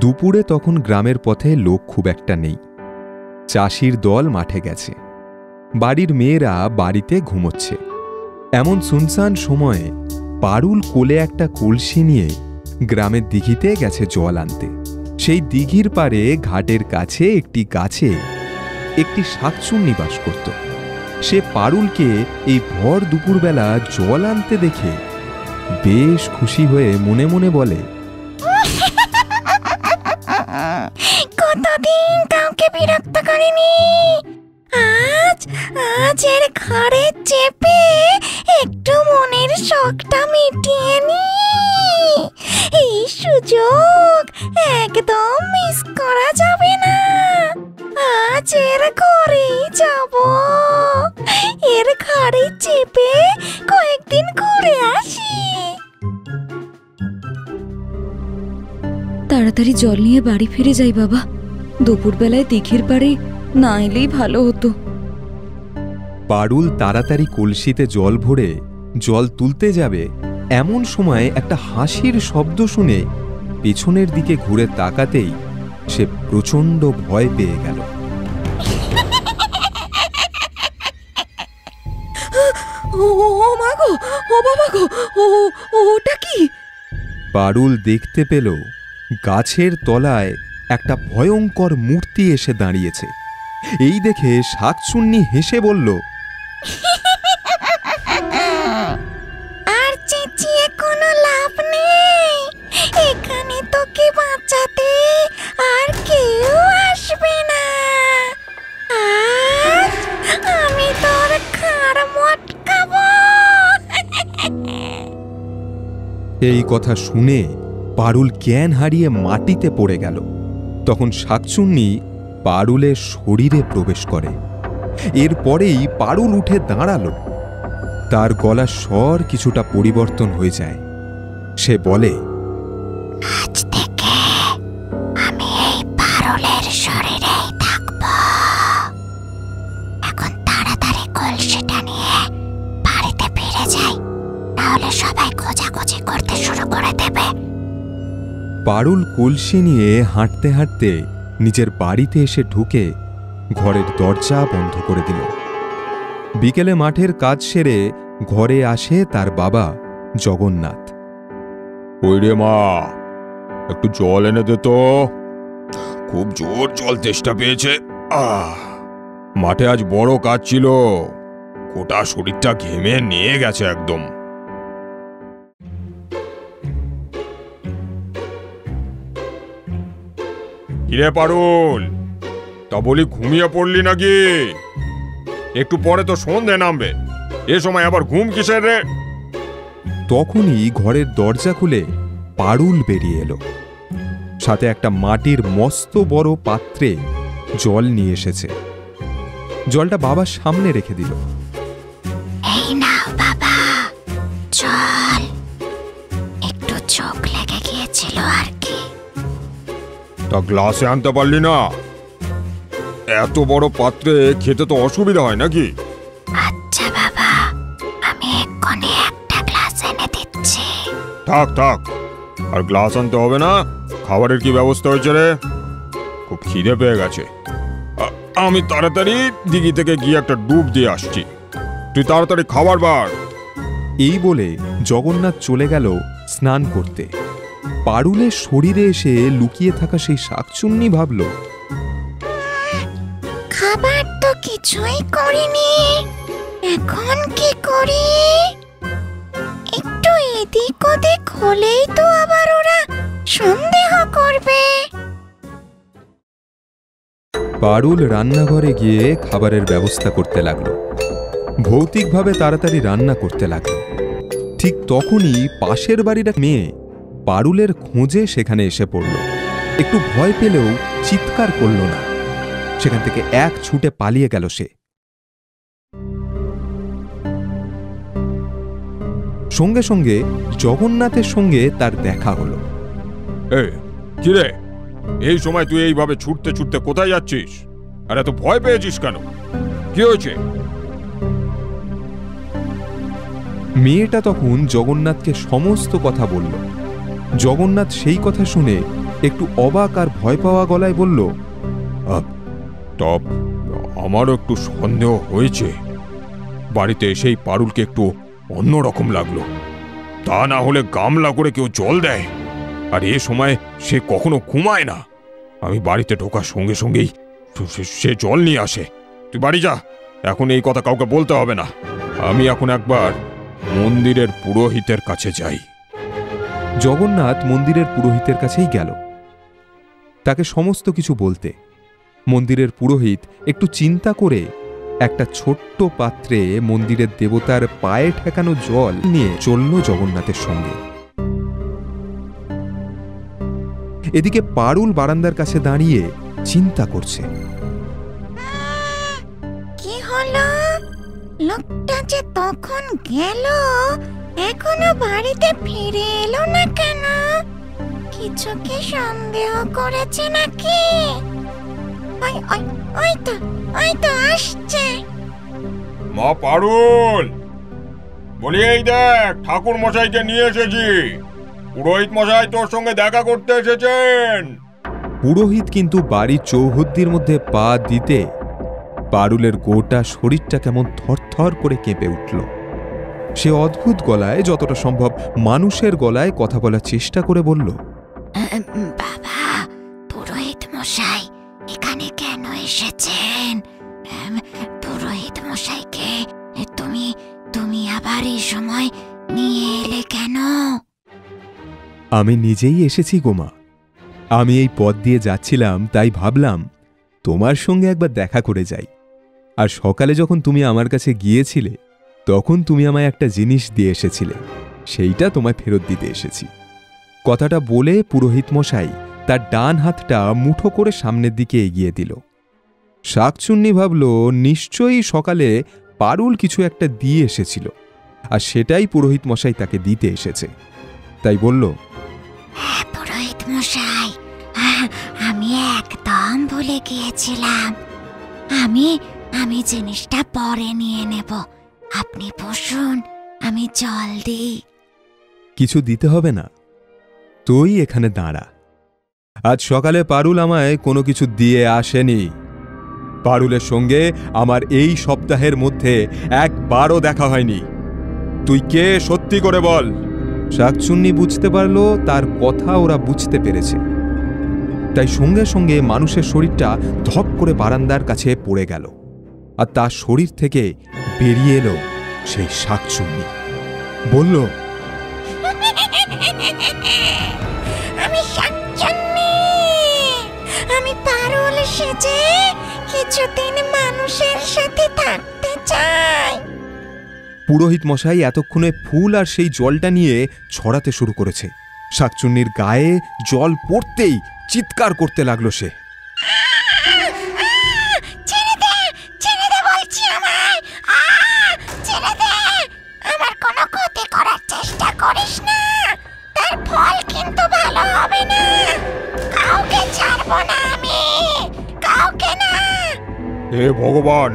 দুপুরে তখন গ্রামের পথে লোক খুব একটা নেই। চাষির দল মাঠে গেছে, বাড়ির মেয়েরা বাড়িতে ঘুমোচ্ছে। এমন সুনসান সময়ে পারুল কোলে একটা কলসি নিয়ে গ্রামের দিঘিতে গেছে জল আনতে। সেই দিঘির পারে ঘাটের কাছে একটি গাছে একটি শাকচুন্নি বাস করত। সে পারুলকে এই ভর দুপুরবেলা জল আনতে দেখে বেশ খুশি হয়ে মনে মনে বলে, কতদিন কাউকে বিরক্ত করিনি, আজ এর ঘরে চেপে একটু মনের শখটা মিটিয়ে নি। এই সুযোগ একদম মিস করা যাবে না। আজ এর ঘরেই যাব, এর ঘরে চেপে কয়েকদিন ঘুরে আসি। তাড়াতাড়ি জল নিয়ে বাড়ি ফিরে যাই বাবা, দুপুরবেলায় দিঘির পাড়ে না এলেই ভালো হতো। পারুল তাড়াতাড়ি কলসিতে জল ভরে জল তুলতে যাবে, এমন সময় একটা হাসির শব্দ শুনে পেছনের দিকে ঘুরে তাকাতেই সে প্রচণ্ড ভয় পেয়ে গেল। ও মা গো, ও বাবা গো, ওটা কি? পারুল দেখতে পেল গাছের তলায় একটা ভয়ঙ্কর মূর্তি এসে দাঁড়িয়েছে। এই দেখে শাকচুন্নি হেসে বলল, আর চেঁচিয়ে কোনো লাভ নেই, এখানে তোকে বাঁচাতে আর কেউ আসবে না। আজ আমি তোর ঘাড় মটকাবো। এই কথা শুনে পারুল জ্ঞান হারিয়ে মাটিতে পড়ে গেল। তখন শাকচুন্নি পারুলের শরীরে প্রবেশ করে। এরপরেই পারুল উঠে দাঁড়ালো। তার গলার স্বর কিছুটা পরিবর্তন হয়ে যায়। সে বলে, আজ থেকে আমি এই পারুলের শরীরেই থাকবো। এখন তাড়াতাড়ি কলসিটা নিয়ে বাড়িতে ফিরে যাই, নাহলে সবাই খোঁজাখুঁজি করতে শুরু করে দেবে। পারুল কলসি নিয়ে হাঁটতে হাঁটতে নিজের বাড়িতে এসে ঢুকে ঘরের দরজা বন্ধ করে দিল। বিকেলে মাঠের কাজ সেরে ঘরে আসে তার বাবা জগন্নাথ। ওই রে মা, একটু জল এনে দে তো, খুব জোর জল তেষ্টা পেয়েছে। মাঠে আজ বড় কাজ ছিল, গোটা শরীরটা ঘেমে নিয়ে গেছে একদম। কিরে পারুল, তা বলি ঘুমিয়ে পড়লি নাকি? একটু পরে তো সন্ধে নামবে, এ সময় আবার ঘুম কিসের রে? তখনই ঘরের দরজা খুলে পারুল বেরিয়ে এলো। সাথে একটা মাটির মস্ত বড় পাত্রে জল নিয়ে এসেছে। জলটা বাবার সামনে রেখে দিল। এই নাও বাবা জল, একটু চোখ লেগে গিয়েছিল আর কি। তা গ্লাসে আনতে পারলি না? এত বড় পাত্রে খেতে তো অসুবিধা হয় নাকি? আচ্ছা বাবা, আমি এক্ষুনি একটা গ্লাস এনে দিচ্ছি। থাক থাক, আর গ্লাস আনতে হবে না। খাবারের কি ব্যবস্থা হয়েছে রে? খুব খিদে পেয়ে গেছে। আমি তাড়াতাড়ি দিঘি থেকে গিয়ে একটা ডুব দিয়ে আসছি, তুই তাড়াতাড়ি খাবার বার। এই বলে জগন্নাথ চলে গেল স্নান করতে। পারুলের শরীরে এসে লুকিয়ে থাকা সেই শাকচুন্নি ভাবল, খাবার তো কিছুই করিনি, এখন কি করি? একটু এদিক ওদিক হলেই তো আবার ওরা সন্দেহ করবে। পারুল রান্নাঘরে গিয়ে খাবারের ব্যবস্থা করতে লাগলো। ভৌতিকভাবে তাড়াতাড়ি রান্না করতে লাগলো। ঠিক তখনই পাশের বাড়ির এক মেয়ে পারুলের খোঁজে সেখানে এসে পড়ল। একটু ভয় পেলেও চিৎকার করল না। সেখান থেকে এক ছুটে পালিয়ে গেল সে। সঙ্গে সঙ্গে জগন্নাথের সঙ্গে তার দেখা হলো। কি রে, এই সময় তুই এইভাবে ছুটতে ছুটতে কোথায় যাচ্ছিস? আর এত ভয় পেয়েছিস কেন? কি হয়েছে? মেয়েটা তখন জগন্নাথকে সমস্ত কথা বলল। জগন্নাথ সেই কথা শুনে একটু অবাক আর ভয় পাওয়া গলায় বলল, তব আমারও একটু সন্দেহ হয়েছে। বাড়িতে এসেই পারুলকে একটু অন্যরকম লাগলো। তা না হলে গামলা করে কেউ জল দেয়, আর এ সময় সে কখনো ঘুমায় না। আমি বাড়িতে ঢোকার সঙ্গে সঙ্গেই সে জল নিয়ে আসে। তুই বাড়ি যা, এখন এই কথা কাউকে বলতে হবে না। আমি এখন একবার মন্দিরের পুরোহিতের কাছে যাই। জগন্নাথ মন্দিরের পুরোহিতের কাছেই গেল তাকে সমস্ত কিছু বলতে। মন্দিরের পুরোহিত একটু চিন্তা করে একটা ছোট্ট পাত্রে মন্দিরের দেবতার পায়ে ঠেকানো জল নিয়ে চলল জগন্নাথের সঙ্গে। এদিকে পারুল বারান্দার কাছে দাঁড়িয়ে চিন্তা করছে, কি হলো? লোকটা যে তখন গেল, এখনো বাড়িতে ফিরে এলো না কেন? কিছু কি সন্দেহ করেছে নাকি? ওই তো আসছে। মা পারুল, বলি এই দেখ, ঠাকুর মশাইকে নিয়ে এসেছি। পুরোহিত মশাই তোর সঙ্গে দেখা করতে এসেছেন। পুরোহিত কিন্তু বাড়ির চৌহদ্দির মধ্যে পা দিতে পারুলের গোটা শরীরটা কেমন থরথর করে কেঁপে উঠল। সে অদ্ভুত গলায়, যতটা সম্ভব মানুষের গলায় কথা বলার চেষ্টা করে বলল, বাবা, পুরোহিত মশাই এখানে কেন এসেছেন? পুরোহিত মশাইকে তুমি আবার এই সময় নিয়ে এলে কেন? আমি নিজেই এসেছি গোমা। আমি এই পথ দিয়ে যাচ্ছিলাম, তাই ভাবলাম তোমার সঙ্গে একবার দেখা করে যাই। আর সকালে যখন তুমি আমার কাছে গিয়েছিলে, তখন তুমি আমায় একটা জিনিস দিয়ে এসেছিলে, সেইটা তোমায় ফেরত দিতে এসেছি। কথাটা বলে পুরোহিত মশাই তার ডান হাতটা মুঠো করে সামনের দিকে এগিয়ে দিল। শাকচুন্নি ভাবল নিশ্চয়ই সকালে পারুল কিছু একটা দিয়ে এসেছিল, আর সেটাই পুরোহিত মশাই তাকে দিতে এসেছে। তাই বলল, পুরোহিত মশাই, আমি একদম ভুলে গিয়েছিলাম। আমি জিনিসটা পরে নিয়ে নেব। আপনি বসুন, আমি জল দিই। কিছু দিতে হবে না, তুই এখানে দাঁড়া। আজ সকালে পারুল আমায় কোনো কিছু দিয়ে আসেনি। পারুলের সঙ্গে আমার এই সপ্তাহের মধ্যে একবারও দেখা হয়নি। তুই কে সত্যি করে বল। শাকচুন্নি বুঝতে পারল তার কথা ওরা বুঝতে পেরেছে, তাই সঙ্গে সঙ্গে মানুষের শরীরটা ধপ করে বারান্দার কাছে পড়ে গেল, আর তার শরীর থেকে বেরিয়ে এলো সেই শাকচুন্নি। বলল, আমি শাকচুন্নি, আমি পারুল সেজে কিছুদিন মানুষের সাথে থাকতে চাই। পুরোহিত মশাই এতক্ষণে ফুল আর সেই জলটা নিয়ে ছড়াতে শুরু করেছে। শাকচুন্নির গায়ে জল পড়তেই চিৎকার করতে লাগলো সে। ছেড়ে দে বলছি আমায়, ছেড়ে দে। আমার কোনো ক্ষতি করার চেষ্টা করিস না, তার ফল কিন্তু ভালো হবে না। কাউকে ছাড়বো না আমি, কাউকে না। হে ভগবান,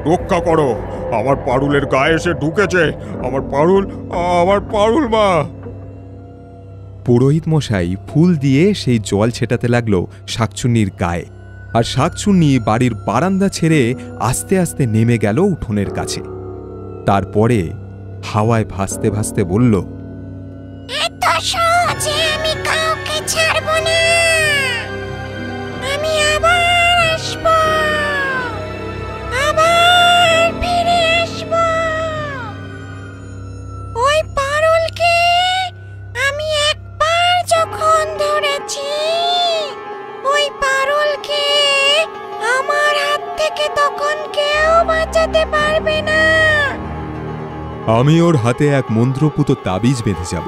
রক্ষা করো, আমার পারুলের গায়ে এসে ঢুকেছে। আমার পারুল মা। পুরোহিত মশাই ফুল দিয়ে সেই জল ছেটাতে লাগলো শাকচুন্নির গায়ে, আর শাকচুন্নি বাড়ির বারান্দা ছেড়ে আস্তে আস্তে নেমে গেল উঠোনের কাছে। তারপরে হাওয়ায় ভাসতে ভাসতে বলল, এত সহজে আমি কাউকে ছাড়বো না। আমি আবার আসবো, আবার ফিরে আসবো। ওই পারুলকে আমি একবার যখন ধরেছি, ওই পারুলকে আমার হাত থেকে তখন কেউ বাঁচাতে পারবে না। আমি ওর হাতে এক মন্ত্রপুত তাবিজ বেঁধে যাব,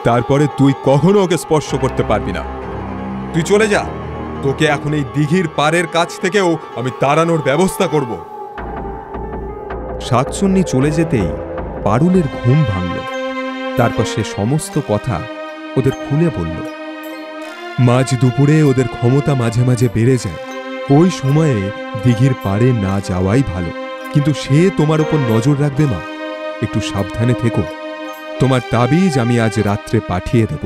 তারপরে তুই কখনো ওকে স্পর্শ করতে পারবি না। তুই চলে যা, তোকে এখন এই দিঘির পাড়ের কাছ থেকেও আমি তাড়ানোর ব্যবস্থা করব। শাকচুন্নি চলে যেতেই পারুলের ঘুম ভাঙল। তারপর সে সমস্ত কথা ওদের খুলে বলল। মাঝ দুপুরে ওদের ক্ষমতা মাঝে মাঝে বেড়ে যায়, ওই সময়ে দিঘির পাড়ে না যাওয়াই ভালো। কিন্তু সে তোমার উপর নজর রাখবে মা, একটু সাবধানে থেকো। তোমার তাবিজ আমি আজ রাত্রে পাঠিয়ে দেব।